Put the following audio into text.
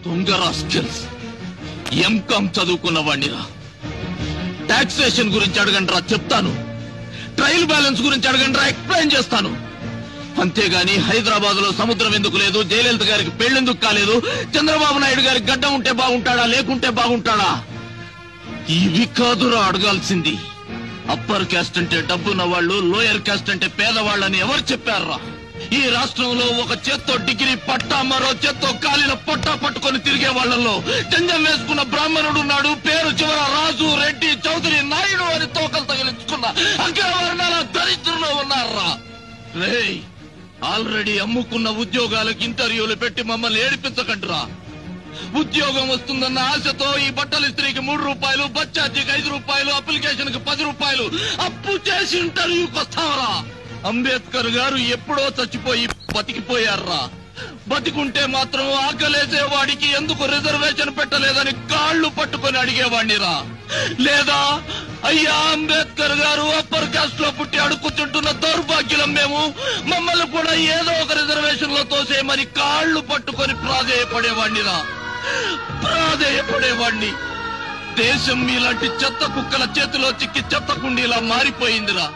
దొంగరా skills MCom చదువుకున్న వాడినిరా. Taxation గురించి అడగండిరా చెప్తాను. ట్రయల్ బ్యాలెన్స్ గురించి అడగండిరా ఎక్స్ప్లెయిన్ చేస్తాను. అంతేగాని హైదరాబాద్ లో సముద్రం ఎందుకు లేదు, జయలలిత గారికి పెళ్లెందుకు కాలేదు, చంద్రబాబు నాయుడు గారికి గడ్డ ఉంటే బాగుంటాడా లేకుంటే బాగుంటాడా, ఇవి కాదురా అడగాల్సింది. అప్పర్ క్యాస్ట్ అంటే డబ్బున్న వాళ్ళు, లోయర్ క్యాస్ట్ అంటే పేదవాళ్ళని ఎవరు చెప్పారా? ఈ రాష్ట్రంలో ఒక చేత్తో డిగ్రీ పట్టా, మరో చేత్తో కాలిన పట్టా పట్టుకొని తిరిగే వాళ్లలో జంజం వేసుకున్న బ్రాహ్మణుడున్నాడు. పేరు చివర రాజు, రెడ్డి, చౌదరి, నాయుడు అని తోకలు తగిలించుకున్న అగ్రవర్ణాల దరిద్రులు ఉన్నారా? రేయ్, ఆల్రెడీ అమ్ముకున్న ఉద్యోగాలకు ఇంటర్వ్యూలు పెట్టి మమ్మల్ని ఏడిపించకండిరా. ఉద్యోగం వస్తుందన్న ఆశతో ఈ బట్టల ఇస్త్రీకి 3 రూపాయలు, బస్ ఛార్జీకి 5 రూపాయలు, అప్లికేషన్ కి 10 రూపాయలు అప్పు చేసి ఇంటర్వ్యూకి వస్తావరా? అంబేద్కర్ గారు ఎప్పుడో చచ్చిపోయి బతికిపోయారా? బతికుంటే మాత్రం ఆకలేసేవాడికి ఎందుకు రిజర్వేషన్ పెట్టలేదని కాళ్లు పట్టుకొని అడిగేవాడినిరా. లేదా అయ్యా అంబేద్కర్ గారు అప్పర్ కాస్ట్ లో పుట్టి అడుక్కుతుంటున్న దౌర్భాగ్యులం మేము, మమ్మల్ని కూడా ఏదో ఒక రిజర్వేషన్ లో తోసేయమని కాళ్లు పట్టుకొని ప్రాధేయపడేవాడినిరా. ప్రాధేయపడేవాడిని. దేశం మీలాంటి చెత్త కుక్కల చేతిలో చిక్కి చెత్త కుండీలా మారిపోయిందిరా.